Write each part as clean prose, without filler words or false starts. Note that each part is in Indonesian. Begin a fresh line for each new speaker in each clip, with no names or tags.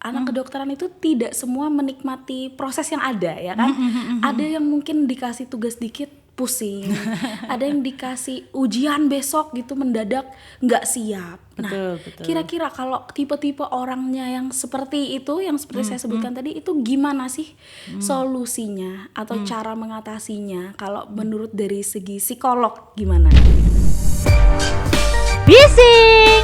anak kedokteran itu tidak semua menikmati proses yang ada ya kan. Ada yang mungkin dikasih tugas dikit pusing, ada yang dikasih ujian besok gitu mendadak nggak siap. Nah,
Betul.
kira-kira kalau tipe-tipe orangnya yang seperti itu, yang seperti saya sebutkan tadi, itu gimana sih solusinya atau cara mengatasinya? Kalau menurut dari segi psikolog gimana?
Bising,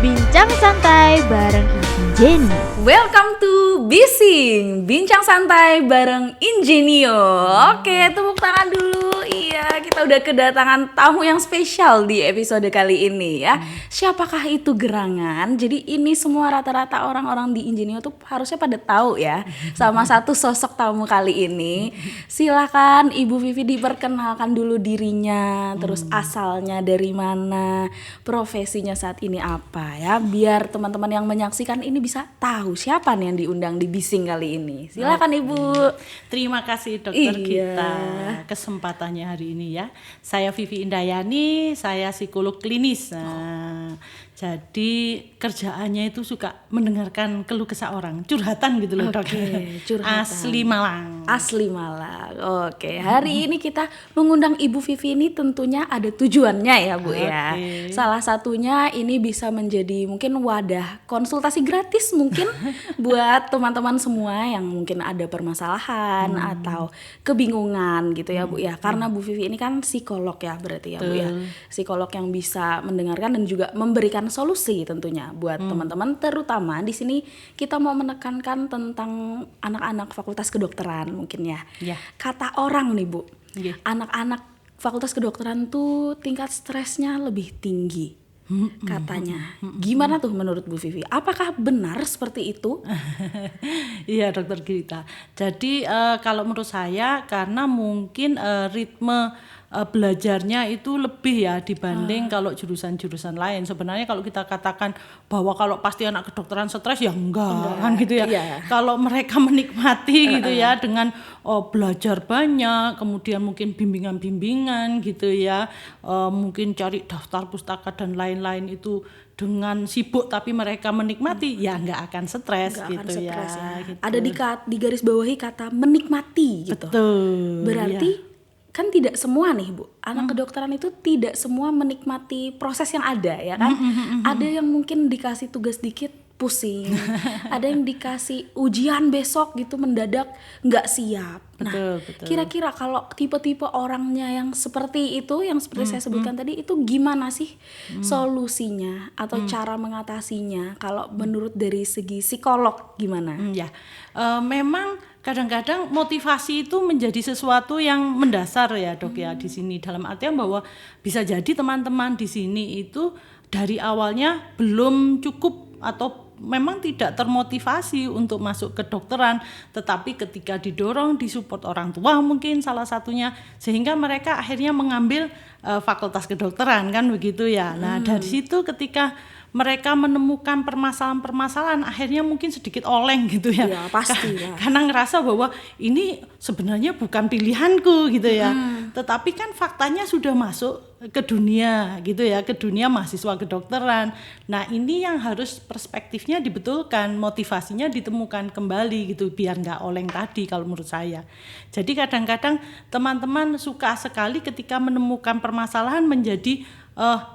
bincang santai bareng Ibu Jenny.
Welcome to Bising, bincang santai bareng Ingenio. Oke, tepuk tangan dulu. Iya, kita udah kedatangan tamu yang spesial di episode kali ini ya. Siapakah itu gerangan? Jadi ini semua rata-rata orang-orang di Ingenio tuh harusnya pada tahu ya sama satu sosok tamu kali ini. Silakan Ibu Vivi diperkenalkan dulu dirinya, terus asalnya dari mana, profesinya saat ini apa ya, biar teman-teman yang menyaksikan ini bisa tahu siapa nih yang diundang di Bising kali ini. Silakan Ibu.
Terima kasih dokter
Iya.
kita kesempatannya hari ini ya. Saya Vivi Indayani, saya psikolog klinis. Nah, jadi kerjaannya itu suka mendengarkan keluh kesah orang, curhatan gitu loh dok.
Curhatan.
Asli Malang.
Asli Malang. Oke, hari ini kita mengundang Ibu Vivi ini tentunya ada tujuannya ya Bu ya.
Oke.
Salah satunya ini bisa menjadi mungkin wadah konsultasi gratis mungkin buat teman-teman semua yang mungkin ada permasalahan atau kebingungan gitu ya Bu ya. Karena Bu Vivi ini kan psikolog ya berarti ya Bu ya. Psikolog yang bisa mendengarkan dan juga memberikan solusi tentunya buat teman-teman, terutama di sini kita mau menekankan tentang anak-anak fakultas kedokteran mungkin ya.
Ya.
Kata orang nih Bu,
Iya.
anak-anak fakultas kedokteran tuh tingkat stresnya lebih tinggi katanya. Gimana tuh menurut Bu Vivi? Apakah benar seperti itu?
Iya dokter Gita. Jadi kalau menurut saya karena mungkin ritme belajarnya itu lebih ya dibanding kalau jurusan-jurusan lain. Sebenarnya kalau kita katakan bahwa kalau pasti anak kedokteran stres ya enggak kan gitu ya.
Iya.
Kalau mereka menikmati gitu ya dengan belajar banyak, kemudian mungkin bimbingan-bimbingan gitu ya, mungkin cari daftar pustaka dan lain-lain itu dengan sibuk tapi mereka menikmati ya nggak akan stres
Nggak akan
gitu
stres
ya.
ya.
Gitu.
Ada di garis bawahi kata menikmati gitu.
Betul.
Berarti
ya.
kan tidak semua nih Bu, anak kedokteran itu tidak semua menikmati proses yang ada ya kan. Ada yang mungkin dikasih tugas dikit pusing, ada yang dikasih ujian besok gitu mendadak nggak siap. Nah,
Betul.
kira-kira kalau tipe-tipe orangnya yang seperti itu, yang seperti saya sebutkan tadi, itu gimana sih solusinya atau cara mengatasinya? Kalau menurut dari segi psikolog gimana?
Ya, memang kadang-kadang motivasi itu menjadi sesuatu yang mendasar ya dok ya di sini, dalam artian bahwa bisa jadi teman-teman di sini itu dari awalnya belum cukup atau memang tidak termotivasi untuk masuk ke kedokteran, tetapi ketika didorong disupport orang tua mungkin salah satunya, sehingga mereka akhirnya mengambil fakultas kedokteran kan begitu ya. Nah dari situ ketika mereka menemukan permasalahan-permasalahan akhirnya mungkin sedikit oleng gitu ya.
Ya pasti ya.
Karena ngerasa bahwa ini sebenarnya bukan pilihanku gitu ya. Tetapi kan faktanya sudah masuk ke dunia gitu ya, ke dunia mahasiswa kedokteran. Nah ini yang harus perspektifnya dibetulkan, motivasinya ditemukan kembali gitu biar nggak oleng tadi kalau menurut saya. Jadi kadang-kadang teman-teman suka sekali ketika menemukan permasalahan menjadi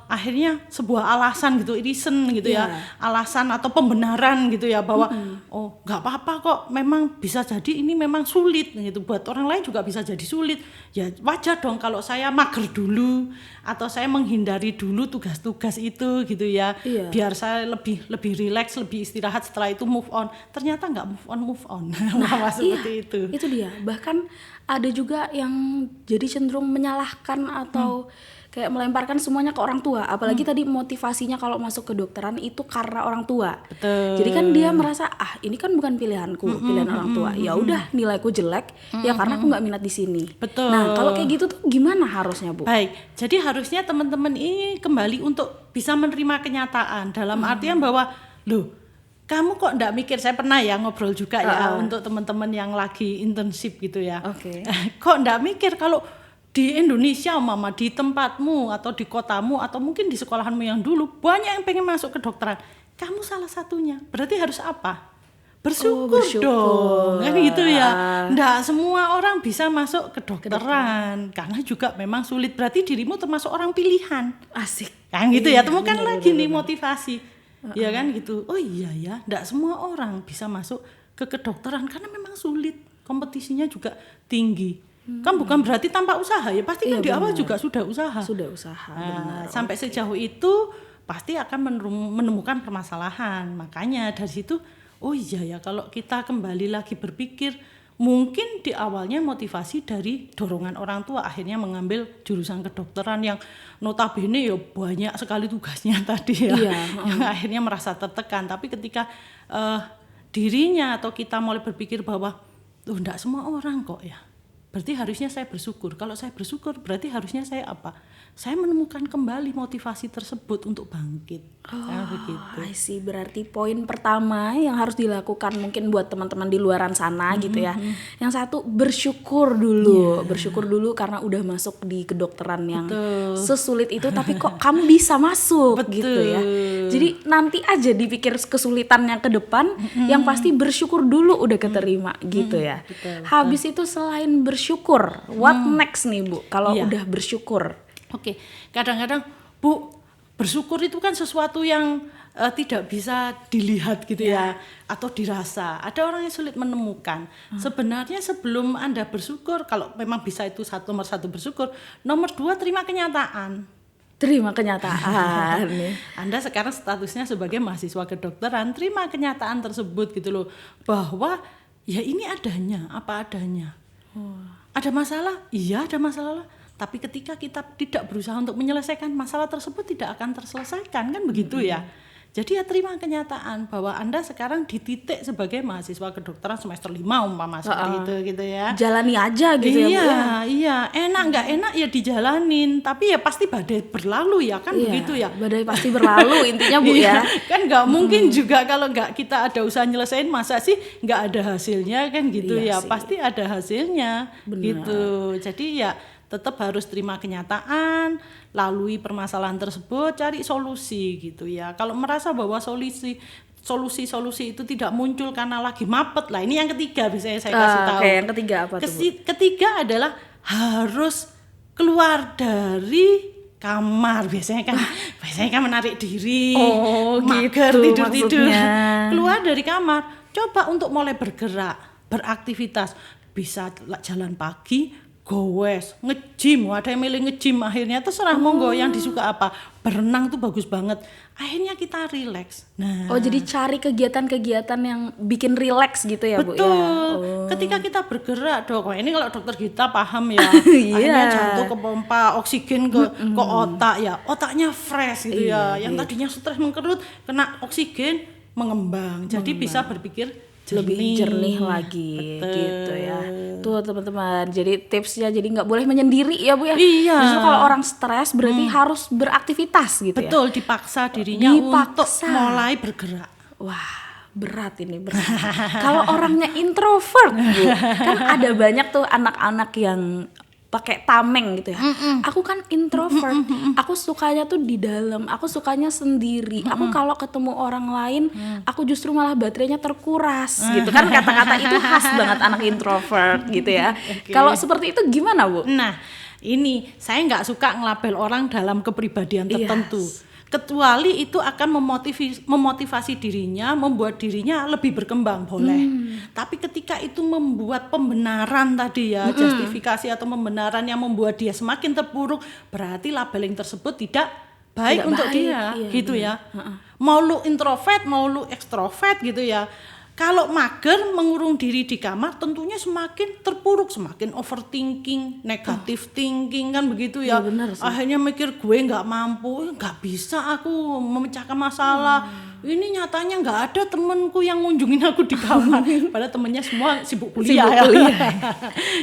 akhirnya sebuah alasan gitu, reason gitu ya, alasan atau pembenaran gitu ya bahwa oh nggak apa-apa kok, memang bisa jadi ini memang sulit gitu, buat orang lain juga bisa jadi sulit ya, wajar dong kalau saya mager dulu atau saya menghindari dulu tugas-tugas itu gitu ya, biar saya lebih rileks, lebih istirahat, setelah itu move on. Ternyata nggak move on
Nah,
seperti itu
dia. Bahkan ada juga yang jadi cenderung menyalahkan atau kayak melemparkan semuanya ke orang tua. Apalagi tadi motivasinya kalau masuk ke kedokteran itu karena orang tua.
Betul.
Jadi kan dia merasa ini kan bukan pilihanku, pilihan orang tua. Ya udah nilaiku jelek ya karena aku nggak minat di sini.
Betul.
Nah kalau kayak gitu tuh gimana harusnya Bu?
Baik, jadi harusnya teman-teman ini kembali untuk bisa menerima kenyataan dalam artian bahwa loh, kamu kok enggak mikir, saya pernah ya ngobrol juga ya untuk teman-teman yang lagi internship gitu ya.
Oke.
Kok enggak mikir kalau di Indonesia mama, di tempatmu atau di kotamu atau mungkin di sekolahanmu yang dulu banyak yang pengen masuk ke kedokteran, kamu salah satunya. Berarti harus apa? bersyukur,
bersyukur.
dong, kan gitu ya. Nggak semua orang bisa masuk ke dokteran karena juga memang sulit. Berarti dirimu termasuk orang pilihan,
Asik.
kan gitu ya. Temukan lagi nih motivasi, ya kan gitu. Oh iya ya, nggak semua orang bisa masuk ke kedokteran karena memang sulit. Kompetisinya juga tinggi. Kan bukan berarti tanpa usaha ya, pasti kan di awal juga sudah usaha.
Sudah usaha,
Nah,
benar.
sampai sejauh itu pasti akan menemukan permasalahan. Makanya dari situ, oh iya ya, kalau kita kembali lagi berpikir, mungkin di awalnya motivasi dari dorongan orang tua akhirnya mengambil jurusan kedokteran yang notabene ya banyak sekali tugasnya tadi ya,
Iya,
yang akhirnya merasa tertekan. Tapi ketika dirinya atau kita mulai berpikir bahwa enggak semua orang kok ya, berarti harusnya saya bersyukur. Kalau saya bersyukur berarti harusnya saya apa? Saya menemukan kembali motivasi tersebut untuk bangkit. Begitu.
I see. Berarti poin pertama yang harus dilakukan mungkin buat teman-teman di luaran sana gitu ya. Yang satu, bersyukur dulu. Bersyukur dulu karena udah masuk di kedokteran yang sesulit itu, tapi kok kamu bisa masuk gitu ya. Jadi nanti aja dipikir kesulitannya ke depan, yang pasti bersyukur dulu udah keterima gitu ya. Habis itu selain bersyukur, what next nih Bu? Kalau udah bersyukur.
Oke, kadang-kadang Bu, bersyukur itu kan sesuatu yang tidak bisa dilihat gitu ya, atau dirasa. Ada orang yang sulit menemukan. Sebenarnya sebelum Anda bersyukur, kalau memang bisa itu nomor satu bersyukur, nomor dua terima kenyataan.
Terima kenyataan nih.
Anda sekarang statusnya sebagai mahasiswa kedokteran, terima kenyataan tersebut gitu loh, bahwa ya ini adanya, apa adanya. Ada masalah? Iya ada masalah. Tapi ketika kita tidak berusaha untuk menyelesaikan masalah tersebut, tidak akan terselesaikan, kan begitu ya. Jadi ya terima kenyataan bahwa Anda sekarang di titik sebagai mahasiswa kedokteran semester 5 umpama seperti itu gitu ya.
Jalani aja gitu ya Bu.
Iya, enak nggak enak ya dijalanin, tapi ya pasti badai berlalu ya, kan begitu ya.
Badai pasti berlalu intinya Bu ya.
Kan nggak mungkin juga kalau nggak kita ada usaha nyelesain, masa sih nggak ada hasilnya kan gitu ya.
Iya sih.
Pasti ada hasilnya gitu. Jadi ya tetap harus terima kenyataan, lalui permasalahan tersebut, cari solusi gitu ya. Kalau merasa bahwa solusi itu tidak muncul karena lagi mapet lah, ini yang ketiga biasanya saya kasih tahu.
Oke, yang ketiga apa tuh Bu?
Ketiga adalah harus keluar dari kamar. Biasanya kan menarik diri, mager,
gitu
tidur-tidur.
maksudnya.
Keluar dari kamar, coba untuk mulai bergerak, beraktivitas. Bisa jalan pagi, goes, nge-gym, ada yang milih nge-gym, akhirnya terserah monggo yang disuka apa. Berenang tuh bagus banget, akhirnya kita relax. Nah,
jadi cari kegiatan-kegiatan yang bikin relax gitu ya Bu ya.
betul. Ketika kita bergerak dong, ini kalau dokter kita paham ya.
Iya.
Akhirnya jantung ke pompa, oksigen ke otak ya, otaknya fresh gitu ya. Yang tadinya stres mengkerut, kena oksigen mengembang. Jadi bisa berpikir
Lebih jernih lagi.
Betul.
Gitu ya. Tuh teman-teman, jadi tipsnya jadi nggak boleh menyendiri ya Bu ya.
Iya.
Justru kalau orang stres berarti harus beraktivitas gitu ya.
Betul, dipaksa dirinya untuk
Dipaksa.
mulai bergerak.
Wah, berat ini berat. Kalau orangnya introvert Bu, kan ada banyak tuh anak-anak yang pakai tameng gitu ya. Aku kan introvert. Aku sukanya tuh di dalam. Aku sukanya sendiri. Aku kalau ketemu orang lain, aku justru malah baterainya terkuras gitu kan. Kata-kata itu khas banget anak introvert gitu ya. Kalau seperti itu gimana Bu?
Nah, ini saya nggak suka ngelabel orang dalam kepribadian tertentu. Kecuali itu akan memotivasi dirinya, membuat dirinya lebih berkembang, boleh. Tapi ketika itu membuat pembenaran tadi ya, justifikasi atau pembenaran yang membuat dia semakin terpuruk, berarti labeling tersebut tidak baik untuk dia, gitu ya. Mau lu introvert, mau lu ekstrovert gitu ya. Kalau mager mengurung diri di kamar, tentunya semakin terpuruk, semakin overthinking, negative thinking kan begitu ya.
benar sih.
Akhirnya mikir gue nggak mampu, nggak bisa aku memecahkan masalah. Ini nyatanya nggak ada temenku yang ngunjungin aku di kamar. Padahal temennya semua sibuk kuliah.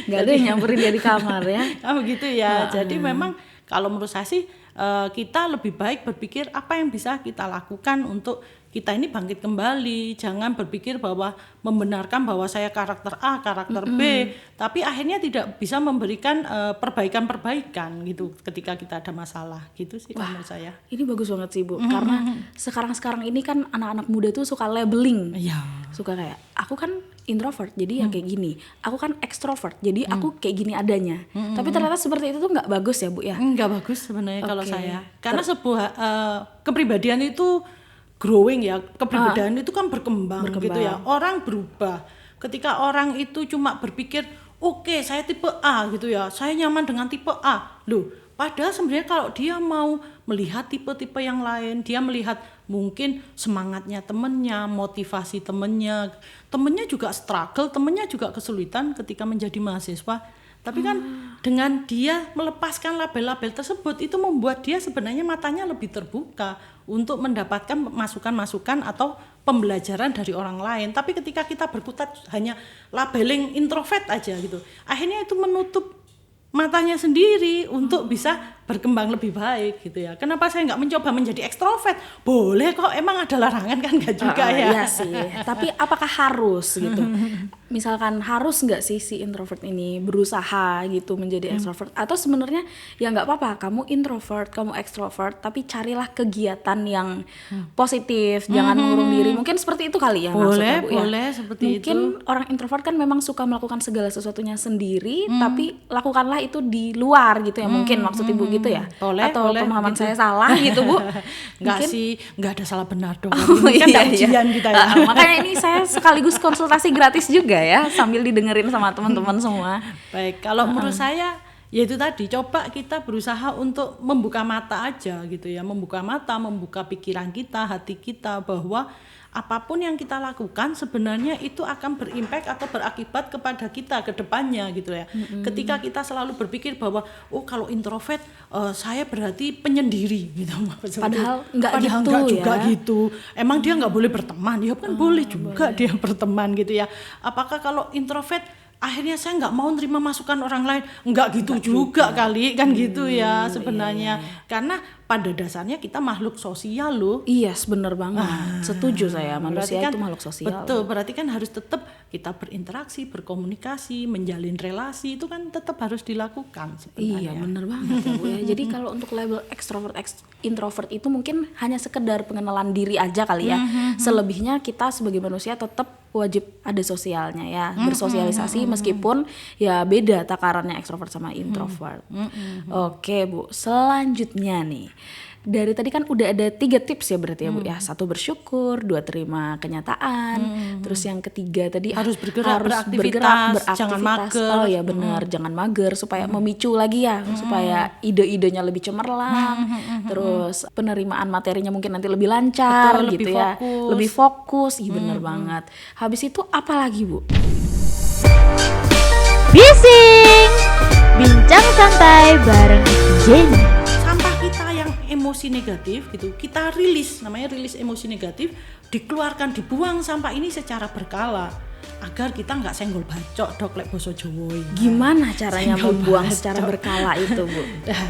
Nggak ada yang nyamperin dia di kamar ya.
Begitu ya. Jadi memang kalau menurut saya sih kita lebih baik berpikir apa yang bisa kita lakukan untuk kita ini bangkit kembali, jangan berpikir bahwa membenarkan bahwa saya karakter A, karakter B, tapi akhirnya tidak bisa memberikan perbaikan-perbaikan gitu ketika kita ada masalah gitu sih menurut saya.
Ini bagus banget sih Bu, karena sekarang ini kan anak-anak muda tuh suka labeling,
Iya.
suka kayak aku kan introvert jadi ya kayak gini, aku kan extrovert jadi aku kayak gini adanya. Tapi ternyata seperti itu tuh nggak bagus ya Bu ya.
Enggak bagus sebenarnya kalau
Oke.
saya. Karena sebuah kepribadian itu growing ya. Kepribadian itu kan berkembang gitu ya. Orang berubah. Ketika orang itu cuma berpikir, oke, saya tipe A gitu ya. Saya nyaman dengan tipe A. Loh, padahal sebenarnya kalau dia mau melihat tipe-tipe yang lain, dia melihat mungkin semangatnya temennya, motivasi temennya juga struggle, temennya juga kesulitan ketika menjadi mahasiswa. Tapi kan dengan dia melepaskan label-label tersebut itu membuat dia sebenarnya matanya lebih terbuka untuk mendapatkan masukan-masukan atau pembelajaran dari orang lain. Tapi ketika kita berkutat hanya labeling introvert aja gitu, akhirnya itu menutup matanya sendiri untuk bisa berkembang lebih baik gitu ya. Kenapa saya nggak mencoba menjadi ekstrovert? Boleh kok, emang ada larangan kan? Nggak juga ya.
Iya sih, tapi apakah harus gitu? Misalkan harus nggak sih si introvert ini berusaha gitu menjadi extrovert? Atau sebenarnya ya nggak apa-apa, kamu introvert, kamu extrovert, tapi carilah kegiatan yang positif, jangan mengurung diri. Mungkin seperti itu kali ya maksudnya Bu ya.
Boleh seperti
Mungkin orang introvert kan memang suka melakukan segala sesuatunya sendiri, tapi lakukanlah itu di luar gitu ya. Mungkin maksud Ibu gitu ya.
Boleh,
atau
boleh,
pemahaman
gitu.
saya salah gitu Bu.
Nggak
Mungkin-
sih, nggak ada salah benar dong.
Oh,
Ini kan
iya,
nggak ujian kita ya.
Makanya ini saya sekaligus konsultasi gratis juga ya, sambil didengerin sama teman-teman semua.
Baik, kalau menurut saya ya itu tadi, coba kita berusaha untuk membuka mata aja gitu ya, membuka mata, membuka pikiran kita, hati kita, bahwa apapun yang kita lakukan sebenarnya itu akan berimpact atau berakibat kepada kita ke depannya gitu ya. Ketika kita selalu berpikir bahwa oh kalau introvert saya berarti penyendiri gitu.
Padahal nggak gitu
nggak juga
ya.
gitu. Emang dia nggak boleh berteman? Ya kan boleh juga dia berteman gitu ya. Apakah kalau introvert akhirnya saya nggak mau nerima masukan orang lain? Nggak gitu juga kali kan gitu ya sebenarnya. Karena pada dasarnya kita makhluk sosial loh.
Iya, bener banget. Setuju saya, manusia
Berarti kan-
itu makhluk sosial.
Betul, berarti kan harus tetap kita berinteraksi, berkomunikasi, menjalin relasi, itu kan tetap harus dilakukan
Iya,
sebenarnya.
bener banget ya Bu ya. Jadi kalau untuk label extrovert, introvert itu mungkin hanya sekedar pengenalan diri aja kali ya. Selebihnya kita sebagai manusia tetap wajib ada sosialnya ya, bersosialisasi meskipun ya beda takarannya extrovert sama introvert. Oke Bu, selanjutnya nih. Dari tadi kan udah ada 3 tips ya berarti ya Bu ya. 1 bersyukur, 2 terima kenyataan, terus yang ketiga tadi
Harus bergerak, beraktivitas, jangan mager.
Oh ya benar, jangan mager supaya memicu lagi ya, supaya ide-idenya lebih cemerlang. Terus penerimaan materinya mungkin nanti lebih lancar
Betul,
gitu
lebih
ya.
fokus.
Lebih fokus. Ih bener banget. Habis itu apa lagi Bu?
Bising, bincang santai bareng Jenny.
Sampah kita yang emosi negatif gitu, kita rilis, namanya rilis emosi negatif, dikeluarkan, dibuang sampah ini secara berkala agar kita nggak senggol bacok dok lek basa Jawa ini.
Gimana caranya
Senggol
membuang
bacok.
secara berkala itu Bu?
Nah,